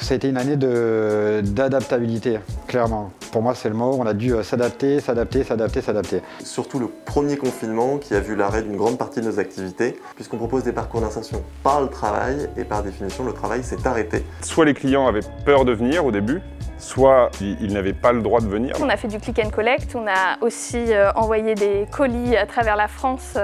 Ça a été une année d'adaptabilité, clairement. Pour moi, c'est le mot. On a dû s'adapter, s'adapter, s'adapter, s'adapter. Surtout le premier confinement qui a vu l'arrêt d'une grande partie de nos activités, puisqu'on propose des parcours d'insertion par le travail, et par définition, le travail s'est arrêté. Soit les clients avaient peur de venir au début, soit ils n'avaient pas le droit de venir. On a fait du click and collect, on a aussi envoyé des colis à travers la France.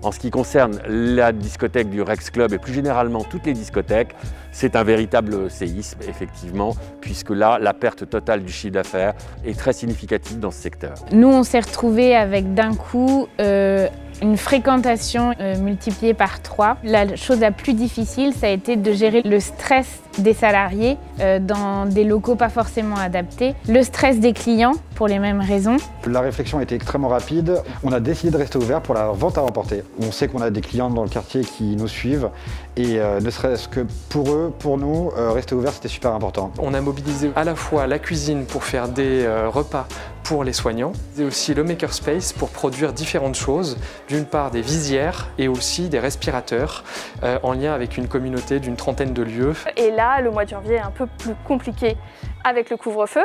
En ce qui concerne la discothèque du Rex Club et plus généralement toutes les discothèques, c'est un véritable séisme, effectivement, puisque là, la perte totale du chiffre d'affaires est très significative dans ce secteur. Nous, on s'est retrouvés avec d'un coup une fréquentation multipliée par 3. La chose la plus difficile, ça a été de gérer le stress des salariés dans des locaux pas forcément adaptés, le stress des clients pour les mêmes raisons. La réflexion a été extrêmement rapide. On a décidé de rester ouvert pour la vente à emporter. On sait qu'on a des clients dans le quartier qui nous suivent et ne serait-ce que pour eux, pour nous, rester ouvert, c'était super important. On a mobilisé à la fois la cuisine pour faire des repas pour les soignants et aussi le makerspace pour produire différentes choses. D'une part des visières et aussi des respirateurs en lien avec une communauté d'une trentaine de lieux. Et là, le mois de janvier est un peu plus compliqué avec le couvre-feu,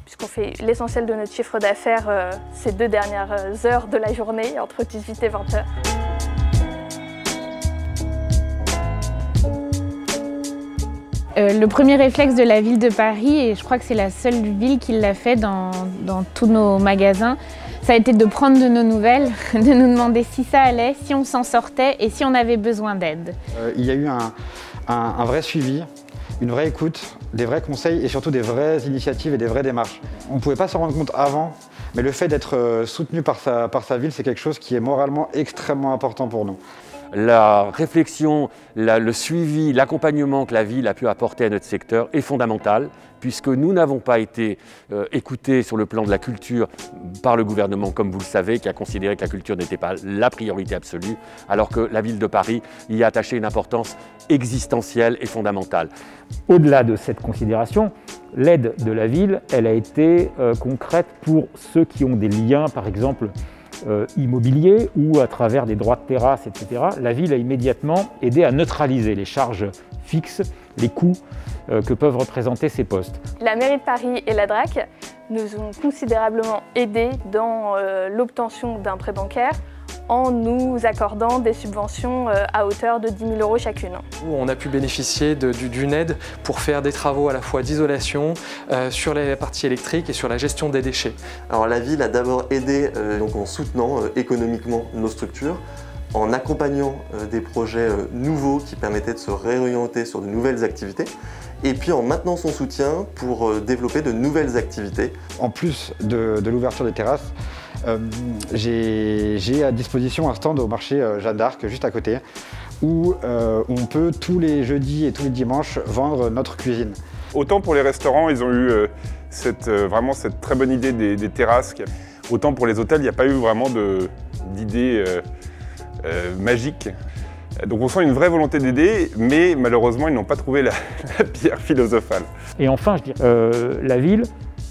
puisqu'on fait l'essentiel de notre chiffre d'affaires ces 2 dernières heures de la journée, entre 18 et 20 heures. Le premier réflexe de la ville de Paris, et je crois que c'est la seule ville qui l'a fait dans tous nos magasins, ça a été de prendre de nos nouvelles, de nous demander si ça allait, si on s'en sortait et si on avait besoin d'aide. Il y a eu un vrai suivi, une vraie écoute, des vrais conseils et surtout des vraies initiatives et des vraies démarches. On ne pouvait pas s'en rendre compte avant, mais le fait d'être soutenu par sa ville, c'est quelque chose qui est moralement extrêmement important pour nous. La réflexion, le suivi, l'accompagnement que la ville a pu apporter à notre secteur est fondamental, puisque nous n'avons pas été écoutés sur le plan de la culture par le gouvernement, comme vous le savez, qui a considéré que la culture n'était pas la priorité absolue, alors que la ville de Paris y a attaché une importance existentielle et fondamentale. Au-delà de cette considération, l'aide de la ville, elle a été concrète pour ceux qui ont des liens, par exemple, immobilier ou à travers des droits de terrasse, etc. La ville a immédiatement aidé à neutraliser les charges fixes, les coûts que peuvent représenter ces postes. La mairie de Paris et la DRAC nous ont considérablement aidés dans l'obtention d'un prêt bancaire en nous accordant des subventions à hauteur de 10 000 € chacune. On a pu bénéficier d'une aide pour faire des travaux à la fois d'isolation sur la partie électrique et sur la gestion des déchets. Alors la ville a d'abord aidé donc en soutenant économiquement nos structures, en accompagnant des projets nouveaux qui permettaient de se réorienter sur de nouvelles activités, et puis en maintenant son soutien pour développer de nouvelles activités. En plus de l'ouverture des terrasses, j'ai à disposition un stand au marché Jeanne d'Arc, juste à côté, où on peut tous les jeudis et tous les dimanches vendre notre cuisine. Autant pour les restaurants, ils ont eu vraiment cette très bonne idée des terrasses. Autant pour les hôtels, il n'y a pas eu vraiment d'idée magique. Donc on sent une vraie volonté d'aider, mais malheureusement, ils n'ont pas trouvé la pierre philosophale. Et enfin, je dirais, la ville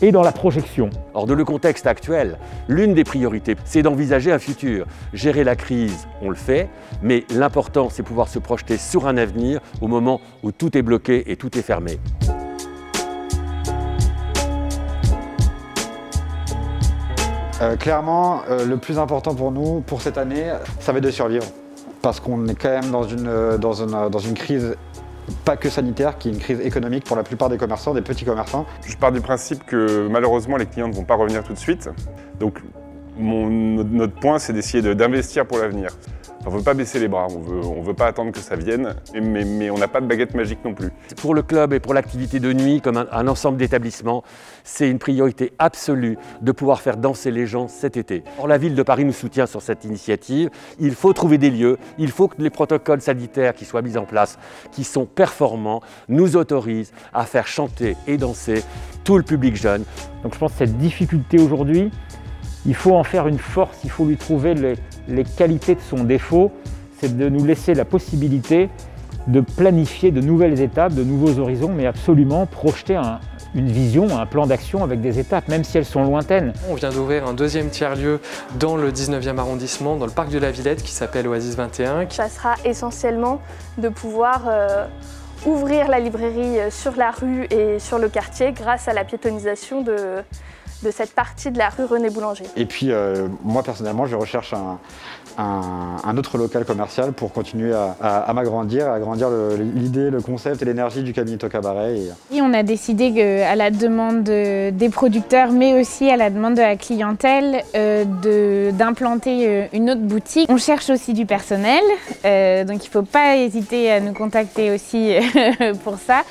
est dans la projection. Or, dans le contexte actuel, l'une des priorités, c'est d'envisager un futur. Gérer la crise, on le fait, mais l'important, c'est pouvoir se projeter sur un avenir au moment où tout est bloqué et tout est fermé. Clairement, le plus important pour nous, pour cette année, ça va être de survivre. Parce qu'on est quand même dans une crise, pas que sanitaire, qui est une crise économique pour la plupart des commerçants, des petits commerçants. Je pars du principe que malheureusement, les clients ne vont pas revenir tout de suite. Donc notre point, c'est d'essayer d'investir pour l'avenir. On ne veut pas baisser les bras, on veut pas attendre que ça vienne, mais on n'a pas de baguette magique non plus. Pour le club et pour l'activité de nuit, comme un ensemble d'établissements, c'est une priorité absolue de pouvoir faire danser les gens cet été. Or, la ville de Paris nous soutient sur cette initiative. Il faut trouver des lieux, il faut que les protocoles sanitaires qui soient mis en place, qui sont performants, nous autorisent à faire chanter et danser tout le public jeune. Donc je pense que cette difficulté aujourd'hui, il faut en faire une force, il faut lui trouver les qualités de son défaut, c'est de nous laisser la possibilité de planifier de nouvelles étapes, de nouveaux horizons, mais absolument projeter une vision, un plan d'action avec des étapes, même si elles sont lointaines. On vient d'ouvrir un deuxième tiers-lieu dans le 19e arrondissement, dans le parc de la Villette, qui s'appelle Oasis 21. Ça sera essentiellement de pouvoir ouvrir la librairie sur la rue et sur le quartier grâce à la piétonisation de cette partie de la rue René Boulanger. Et puis moi personnellement je recherche un autre local commercial pour continuer à m'agrandir, à agrandir l'idée, le concept et l'énergie du Caminito Cabaret. Et on a décidé qu'à la demande des producteurs mais aussi à la demande de la clientèle d'implanter une autre boutique. On cherche aussi du personnel, donc il ne faut pas hésiter à nous contacter aussi pour ça.